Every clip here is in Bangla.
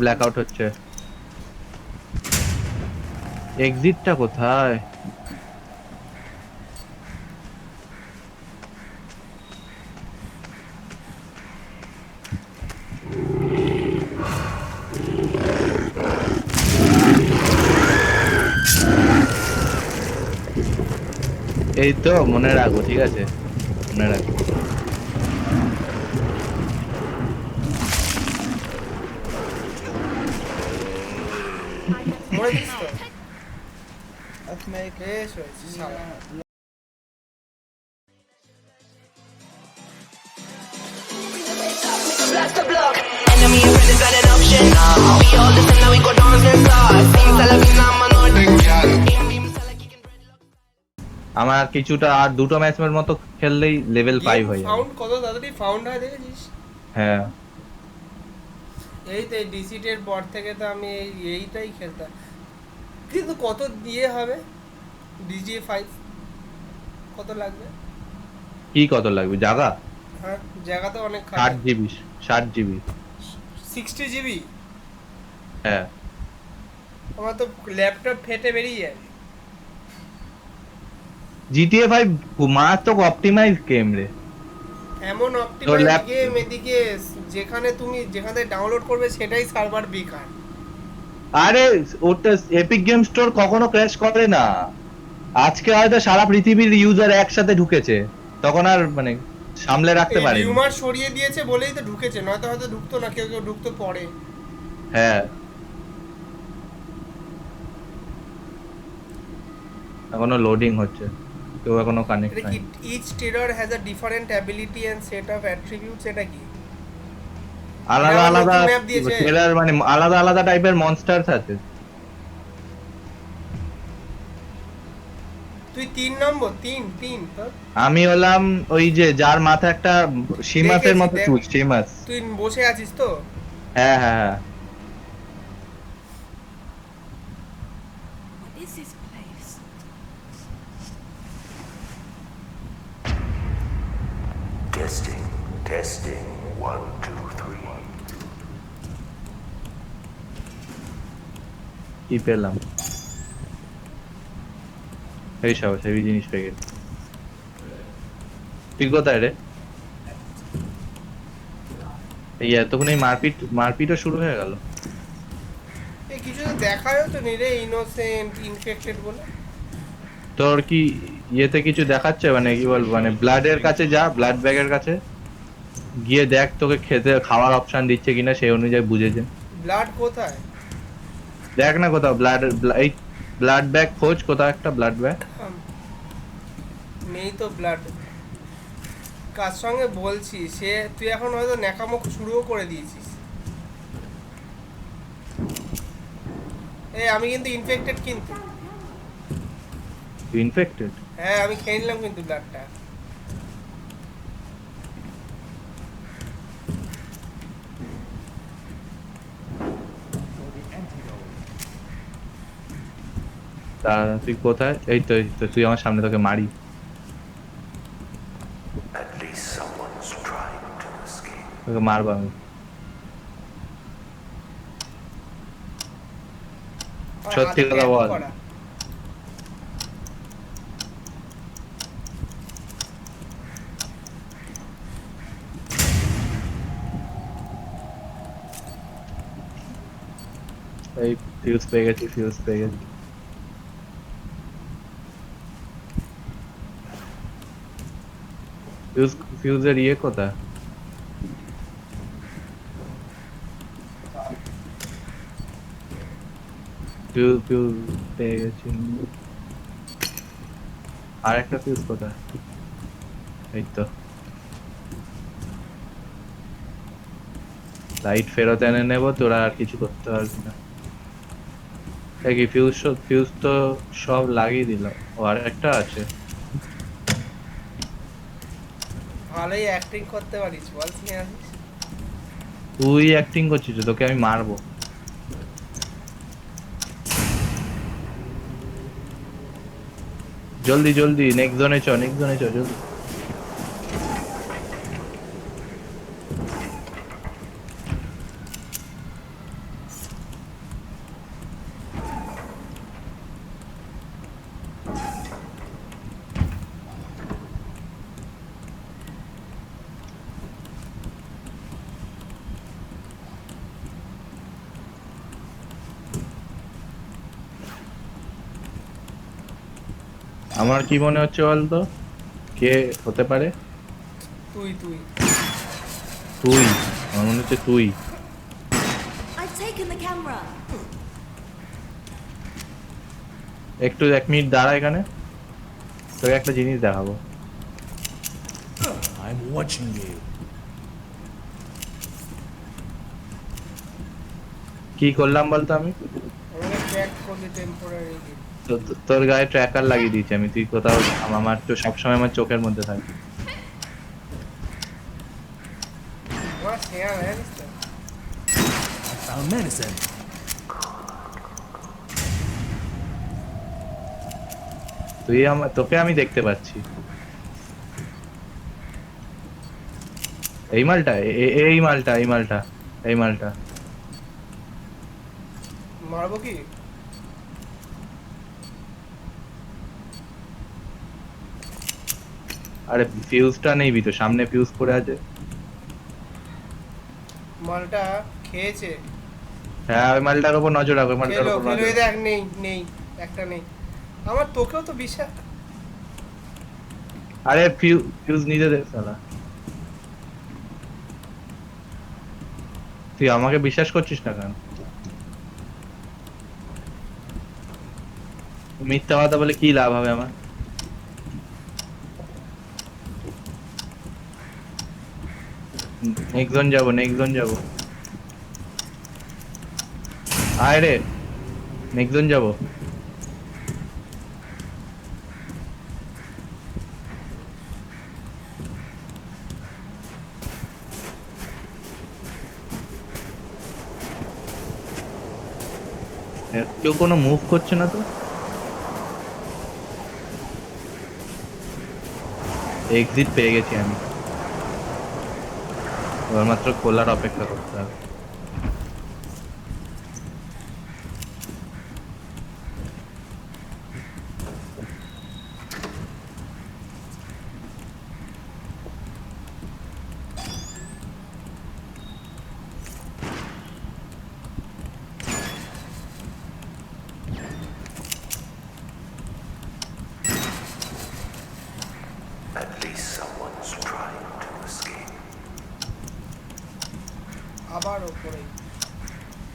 ব্ল্যাকআউট হচ্ছে। এক্সিটটা কোথায়? এই তো মনে রাখবো, ঠিক আছে, মনে রাখবো। মরে দিস তো বেশ হয়েছে শালা। Blast the block. Enemy and friend is not an option. We all listen now we go dance and start. Sing Salavina Manor. আমার কিছুটা আর দুটো ম্যাচের মতো খেললেই লেভেল 5 হয়ে যাবে। ফাউন্ড কত তাড়াতাড়ি ফাউন্ড হয় দেখেছিস? হ্যাঁ, এই তো ডিসিটের পর থেকে তো আমি এইটাই খেলতাম, কিন্তু কত দিয়ে হবে ডিজিএ 5 কত লাগবে? কি কত লাগবে জায়গা? হ্যাঁ জায়গা তো অনেক 60 জিবি, 60 জিবি। 60 জিবি। হ্যাঁ, আমার তো ল্যাপটপ ফেটে বেরিয়ে যাবে। জিটিএ 5 মারাত্মক অপটিমাইজ গেম রে। এমন অপটিমাইজ গেম, এদিকে যেখানে ডাউনলোড করবে সেটাই সার্ভার বেকার। আরে ওটা এপিক গেম স্টোর কখনো ক্র্যাশ করে না। আজকে হয়তো সারা পৃথিবীর ইউজার একসাথে ঢুকেছে, তখন আর মানে সামলে রাখতে পারেনি। রিউমার সরিয়ে দিয়েছে বলেই তো ঢুকেছে, নয়তো হয়তো ঢুকতো না, কেউ কেউ ঢুকতো পরে। হ্যাঁ, এখনো লোডিং হচ্ছে, কেউ এখনো কানেক্ট এটা কি হয়নি। Each terror has a different ability and set of attributes, এটা কি? আলাদা আলাদা ম্যাপ দিয়েছে। ট্রেলার, মানে আলাদা আলাদা টাইপের মনস্টারস আছে। তুই 3 নম্বর 3 3 তো আমি হলাম ওই যে যার মাথা একটা সীমাসের মতো দেখেছি, চুল, সীমাস। তুই বসে আছিস তো? হ্যাঁ হ্যাঁ হ্যাঁ। What is this place? Testing. 1, 2, 3. কি পেলাম? এই সব হেভি জিনিস পেয়ে গেছি। তুই কোথায় রে? এই এতক্ষণ এই মারপিটও শুরু হয়ে গেল। এই কিছু তো দেখায়ও তো নি রে, ইনোসেন্ট ইনফেক্টেড বলে। তোর কি ইয়েতে কিছু দেখাচ্ছে, মানে কি বলবো, মানে ব্লাডের কাছে যা, ব্লাড ব্যাগের কাছে গিয়ে দেখ তোকে খাওয়ার অপশন দিচ্ছে কিনা, সেই অনুযায়ী বুঝেছে। ব্লাড কোথায়? দেখ না কোথাও এই ব্লাড ব্যাগ খোঁজ, কোথাও একটা ব্লাড ব্যাগ। নেই তো ব্লাড। কার সঙ্গে বলছি সে, তুই এখন হয়তো ন্যাকামো শুরুও করে দিয়েছিস। এই আমি কিন্তু ইনফেক্টেড, কিন্তু ইনফেক্টেড? হ্যাঁ আমি খেয়ে নিলাম কিন্তু ব্লাডটা। তা তুই কোথায়? এই তো তুই আমার সামনে, তোকে মারি। At least someone's trying to escape. তোকে মারবো আমি। সত্যি কথা বল। এই ফিউজ পেয়ে গেছি। ফিউজের ইয়ে কোথায়? ফিউজ পেয়ে গেছি। আর একটা ফিউজ কোথায়? এই তো। লাইট ফেরত এনে নেবো, তোরা আর কিছু করতে পারবি না। কি ফিউজ তো সব লাগিয়ে দিলাম, ও আর একটা আছে। ভালোই অ্যাক্টিং করতে পারিস, বল কি আছিস? তুই অ্যাক্টিং করছিস, তোকে আমি মারবো। জলদি নেক্সট জোনে চ জলদি। আমার কি মনে হচ্ছে বলতো, কে হতে পারে? তুই তুই? আমার মনে হচ্ছে তুই। I've taken the camera. একটু 1 মিনিট দাঁড়া এখানে, তোকে একটা জিনিস দেখাবো। I'm watching you. কি করলাম বলতো আমি? আমাকে ট্র্যাক করলি টেম্পোরারি। তোর গায়ে ট্র্যাকার লাগিয়ে দিয়েছি আমি, তুই কোথাও আমার তো সবসময় আমার চোখের মধ্যে থাকে। আমার শেয়ার জানিস তো? I found medicine. তোকে আমি দেখতে পাচ্ছি। এই মালটা, এই মালটা, এই মালটা, এই মালটা। মারবো কি? আরে ফিউজটা নেই তো, সামনে ফিউজ পড়ে আছে। মালটা খেয়েছে। হ্যাঁ, ওই মালটার উপর নজর রাখো, ওই মালটার খেলো উপর খেলো, নজর এই দেখ নেই একটা নেই। আমার তোকেও তো বিশ্বাস। আরে ফিউজ নিতে দে শালা। তুই আমাকে বিশ্বাস করছিস না কেন? মিথ্যা কথা বলে কি লাভ হবে আমার? নেক্সট জোন যাবো। আয় রে, নেক্সট জোন যাবো। কেউ কোনো মুভ করছে না তো? এক্সিট পেয়ে গেছি আমি, এবার মাত্র খোলার অপেক্ষা করতে হবে। At least someone's trying to escape.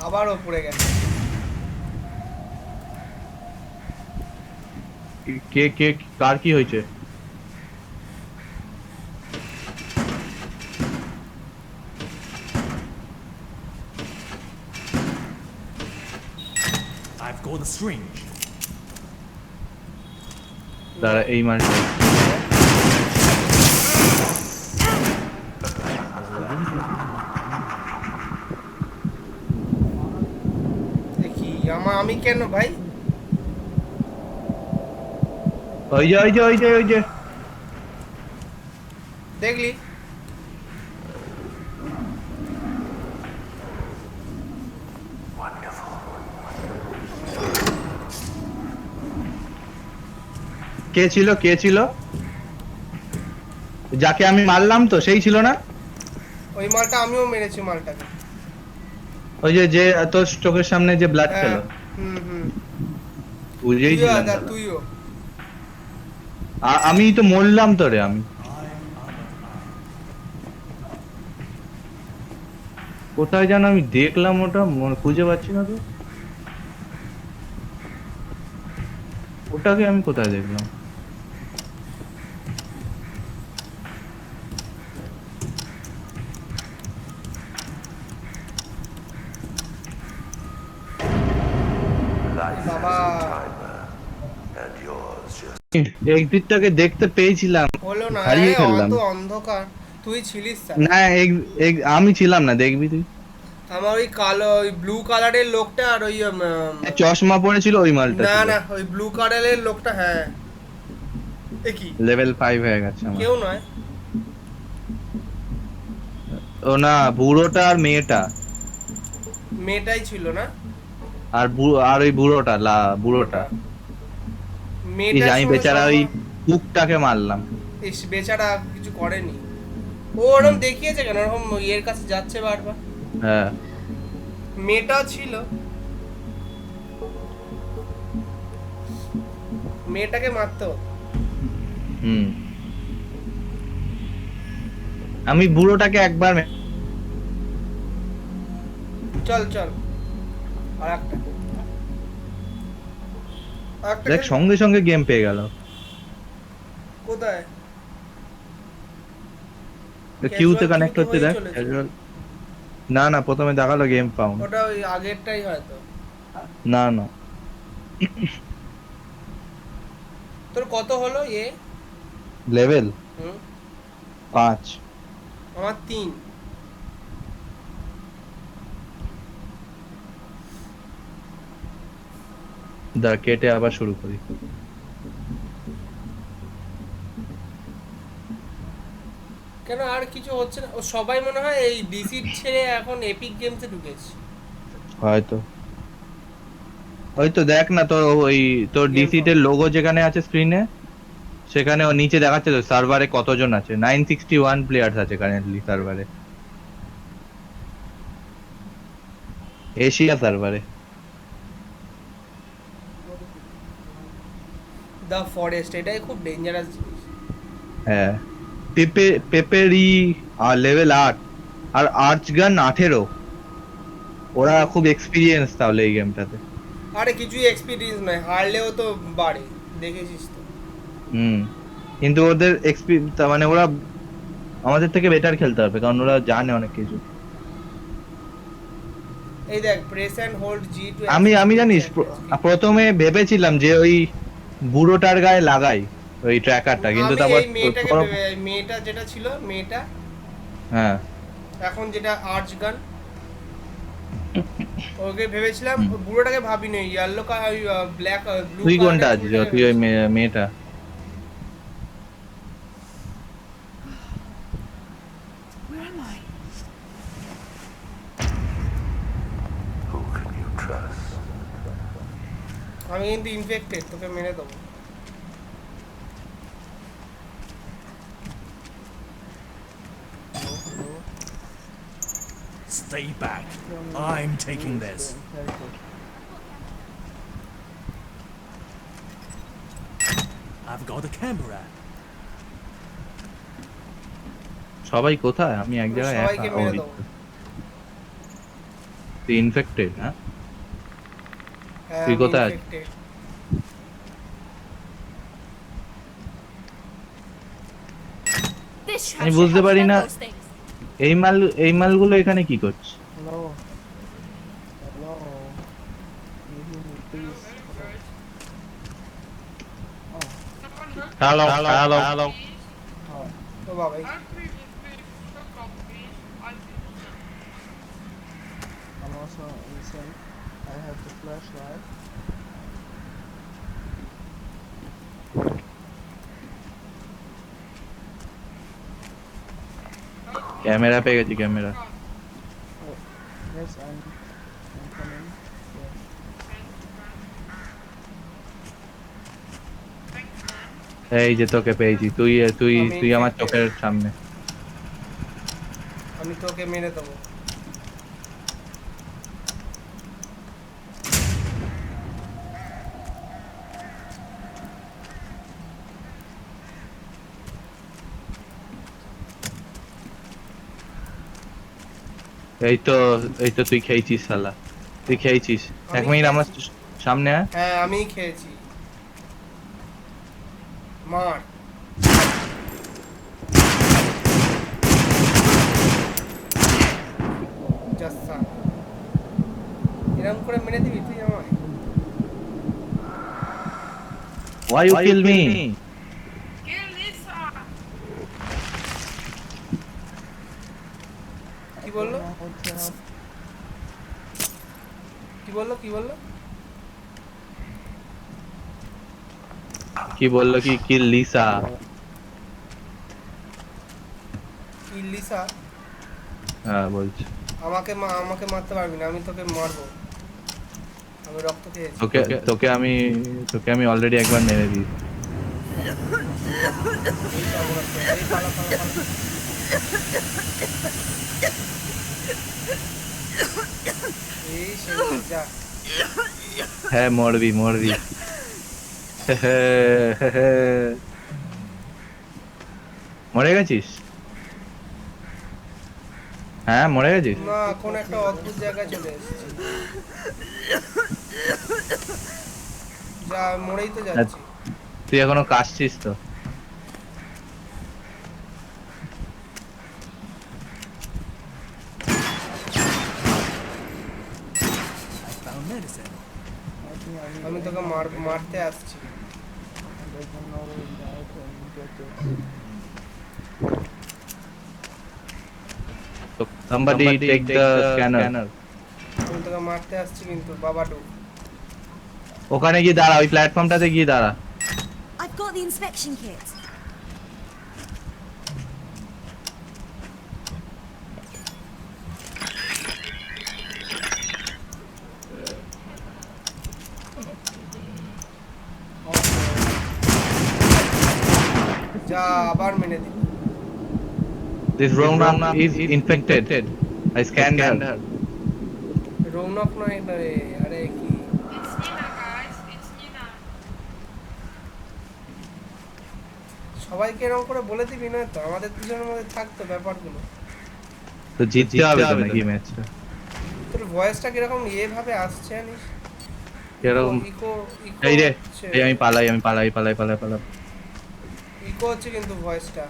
আবার ওপরে গেছে। কে কার কি হয়েছে? I've got a syringe. দাঁড়া, এই মালটা। দেখি আমি কেন ভাই? ওই যে দেখলি? Wonderful. কে ছিল? যাকে আমি মারলাম তো সেই ছিল না? ওই মালটা আমিও মেরেছি মালটাকে। ওই যে তোর চোখের সামনে যে ব্লাড হ্যাঁ, খেলো, হুম। বুঝেই তুইও ছিলাম আদা, শালা। তুইও। আমি তো মরলাম তো রে। আমি কোথায় যেন আমি দেখলাম, ওটা খুঁজে পাচ্ছি না তো। ওটাকে আমি কোথায় দেখলাম? Life Baba. has a timer, and yours just. এক্সিটটাকে দেখতে পেয়েছিলাম, হলো না, হারিয়ে ফেললাম। অত অন্ধকার। তুই ছিলিস স্যার। না, আমি ছিলাম না, দেখবি তুই। আমার ওই কালো, ওই ব্লু কালারের লোকটা আর ওই চশমা পড়েছিল ওই মালটা। না ওই ব্লু কালারের লোকটা, হ্যাঁ। এ কি? লেভেল 5 হয়ে গেছে আমার। কেউ নয়। ও না, বুড়োটা আর মেয়েটাই ছিল না? আর ওই বুড়োটা মেয়েটা আমি বেচারা ওই কুকটাকে মারলাম। বেচারা কিছু করেনি। ও ওরকম দেখিয়েছে কেন? ওরকম ইয়ের কাছে যাচ্ছে বারবার। হ্যাঁ, মেয়েটা ছিল, মেয়েটাকে মারতো। হুম আমি বুড়োটাকে একবার চল চল আর একটা দেখ সঙ্গে সঙ্গে গেম পেয়ে গেল কোথায় কিউতে Casual কানেক্ট queue তো হচ্ছে হয়েই দেখ চলেছে। casual। না না প্রথমে দেখালো গেম ফাউন্ড। ওটা ওই আগেরটাই হয়তো। না না তোর কত হলো এ? লেভেল হুম 5। আমার 3। দা কেটে আবার শুরু করি। কেন আর কিছু হচ্ছে না? ও সবাই মনে হয় এই ডিসি ছেড়ে এখন এপিক গেমসে ঢুকেছে। হয়তো ওই তো দেখ না তোর ওই তোর Game ডিসি তে form। লোগো যেখানে আছে স্ক্রিনে সেখানে ও নিচে দেখাচ্ছে তো সার্ভারে কতজন আছে 961 প্লেয়ার্স আছে কারেন্টলি সার্ভারে এশিয়া সার্ভারে। দ্য ফরেস্ট এটাই খুব ডেঞ্জারাস জিনিস। হ্যাঁ পেপেরি আর লেভেল 8 আর আর্চগান 18। ওরা খুব এক্সপিরিয়েন্স তাহলে এই গেমটাতে। আরে কিছুই এক্সপিরিয়েন্স নয়, হারলেও তো বাড়ে, দেখেছিস তো। হুম কিন্তু ওদের মানে ওরা আমাদের থেকে বেটার খেলতে হবে কারণ ওরা জানে অনেক কিছু। এই দেখ press and hold G two আমি জানিস প্রথমে ভেবেছিলাম যে ওই বুড়োটার গায়ে লাগাই ওই ট্র্যাকারটা কিন্তু আমি তারপর এই মেয়েটা যেটা ছিল মেয়েটা হ্যাঁ এখন যেটা আর্চ গান ওকে ভেবেছিলাম, বুড়োটাকে ভাবিনি, ইয়েলো কালার ব্ল্যাক ব্লু তুই কোনটা আছিস তুই ওই মেয়েটা Who can you trust? আমি কিন্তু ইনফেক্টেড, তোকে মেরে দেবো। Stay back. I'm taking this. I've got a camera. সবাই কোথায় আমি এক জায়গায় সবাইকে একা মেরে দেবো। তুই ইনফেক্টেড হ্যাঁ হ্যাঁ, তুই আমি কোথায় আছিস? infected। This আমি house বুঝতে should have পারি fed না those things. এই মালগুলো এখানে কি করছে? Hello. Hello. Can you hear me, please? Hello ও Babai, I'm also insane. I have the flashlight. Camera পেয়ে গেছি camera. Yes, I'm coming. Yeah. এই যে তোকে পেয়েছি তুই তুই আমি তুই আমার infected। চোখের সামনে। আমি তোকে মেরে দেবো। এই তো তুই খেয়েছিস শালা তুই খেয়েছিস। এক মিনিট আমার সামনে আয়। হ্যাঁ আমি খেয়েছি, মার। জাস্সা এরকম করে মেরে দিবি তুই আমায়? Why you kill me? কি বললো I don't know how to help. কি বললো কি বললো কি কিল লিসা? কি লিসা? হ্যাঁ বলছি আমাকে মারতে পারবি না, আমি তোকে মারবো, আমি রক্ত খেয়েছি। তোকে আমি অলরেডি একবার মেরে দিই। এই পালা, পালা, পালা। এই সেই যা। হ্যাঁ মরবি মরে গেছিস? হ্যাঁ মরে গেছিস? না, কোন একটা অদ্ভুত জায়গায় চলে এসেছি। যা মরেই তো যাচ্ছি। তুই এখনো কাশছিস তো? I found medicine. আমি তোকে মারতে আসছি। doesn't know that I can get it. So somebody take the scanner. আমি তোকে মারতে আসছি কিন্তু বাবাডু। ওখানে গিয়ে দাঁড়া, ওই প্ল্যাটফর্মটাতে গিয়ে দাঁড়া। I've got the inspection kit. যা আবার মেনে দিল। This Rona is infected. I scanned her. Rounak নয় এটা রে, আরে কি It's Nina, guys. It's Nina. সবাইকে এরকম করে বলে দিবি না তো, আমাদের দুজনের মধ্যে থাকতো ব্যাপারগুলো। তো জিততে হবে তো নাকি ম্যাচটা? তোর ভয়েসটা কিরকম ভাবে আসছে জানিস? কিরকম? ইকো এই রে, এই আমি পালাই। ইকো হচ্ছে কিন্তু ভয়েসটা।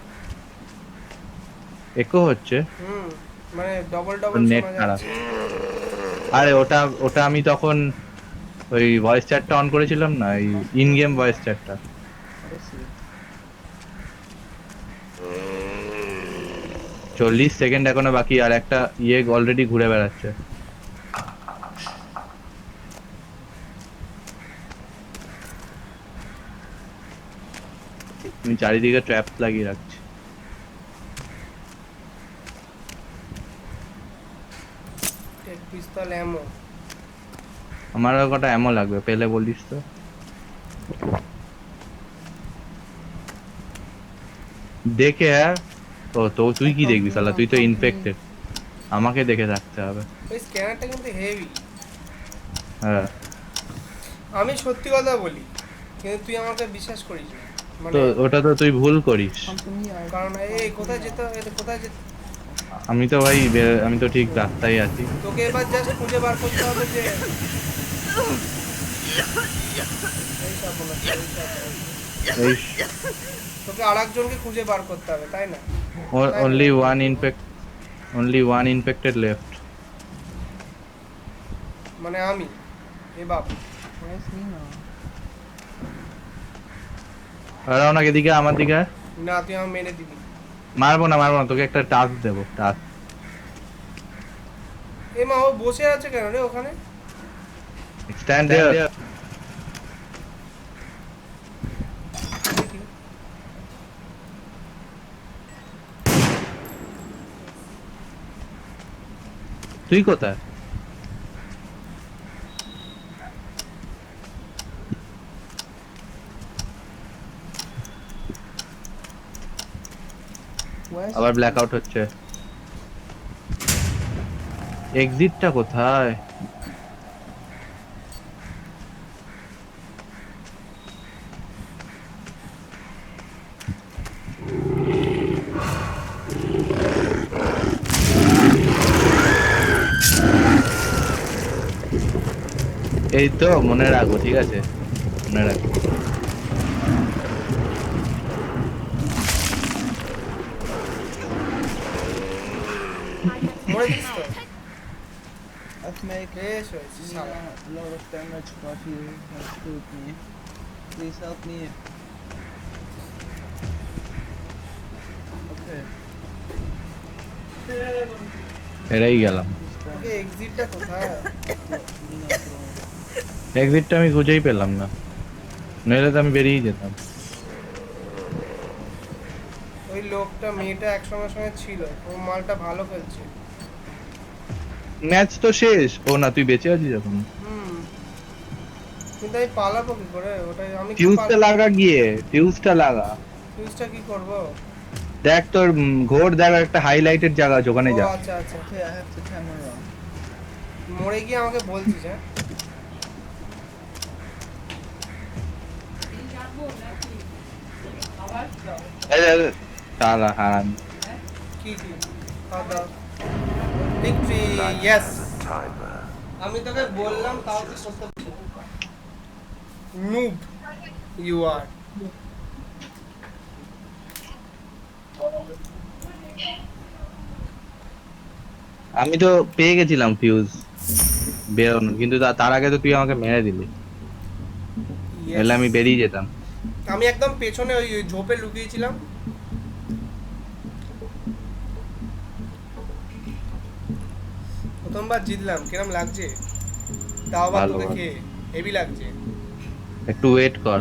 একো হচ্ছে? মানে ডবল নেট শোনা খারাপ। যাচ্ছে। আরে ওটা আমি তখন ওই ভয়েস চ্যাটটা অন করেছিলাম না, এই ইন গেম ভয়েস চ্যাটটা। I see. 40 সেকেন্ড এখনো বাকি, আর একটা অলরেডি ঘুরে বেড়াচ্ছে। আমি চারিদিকে ট্র্যাপ লাগিয়ে রাখছি। টেক পিস্তল অ্যামো। আমারও কটা অ্যামো লাগবে, পেলে বলিস তো। দেখে হ্যাঁ, তো তুই কি দেখবি শালা? তুই তো ইনফেক্টেড, আমাকে দেখে থাকতে হবে। ওই স্ক্যানারটা কিন্তু হেভি। হ্যাঁ আমি সত্যি কথা বলি, কিন্তু তুই আমাকে বিশ্বাস করিস না। মানে তো ওটা তো তুই ভুল করিস। Come to me, I কারণ এই কোথায় যেতে কোথায় যেতে আমি তো ভাই আমি তো ঠিক রাস্তায় আছি। তোকে এবার জাস্ট খুঁজে বার করতে হবে যে এইটা বলো, এই তোকে আরেকজনকে খুঁজে বার করতে হবে, তাই না? only one infected left. মানে আমি বাবু Where's Nina? আর ওনাকে দিকে আমার দিকে আয়। না, তুই আমার মেরে দিবি। মারবো না, তোকে একটা টাস্ক দেবো, টাস্ক। মা ও বসে আছে কেন রে ওখানে? Stand there. দেখি। তুই কোথায়? Where's আবার ব্ল্যাক আউট হচ্ছে। এক্সিটটা কোথায়? এই তো, মনে রাখবো, ঠিক আছে মনে রাখবো। মরে গেছিস তো? I've made বেশ হয়েছে Nina শালা। a lot of damage, but he has killed me. Please help me. Okay. এরাই গেলাম। ওকে, এক্সিটটা কোথায়? Nina, bro. এক্সিটটা আমি খুঁজেই পেলাম না, নইলে তো আমি বেরিয়ে যেতাম। ওই লোকটা মেয়েটা একসঙ্গে সঙ্গে ছিল, ও মালটা ভালো খেলছে। ম্যাচ তো শেষ। ও না, তুই বেঁচে আছিস এখন। কিন্তু আমি পালাবো কি করে? ওটাই আমি কি ফিউজটা লাগা গিয়ে, ফিউজটা লাগা। ফিউজটা কি করব? দেখ তোর ঘোর দেখ, একটা হাইলাইটেড জায়গা আছে, ওখানে ও যা। আচ্ছা আচ্ছা, Okay, I have the camera. মরে গিয়ে আমাকে বলছিস হ্যাঁ? শালা হারান। কি ভিক্টরি, ইয়েস। Timer. আমি তোকে বললাম তাও তুই করতে পারছিস নুব ইউ আর। আমি তো পেয়ে গেছিলাম ফিউজ বেরোনো, কিন্তু তার আগে তো তুই আমাকে মেরে দিলি, এলে আমি বেরিয়ে যেতাম। আমি একদম পেছনে ওই ঝোপে লুকিয়েছিলাম। প্রথমবার জিতলাম, কিরম লাগছে? তাও আবার ভালো, তোকে ভালো। খেয়ে হেভি লাগছে। একটু ওয়েট কর।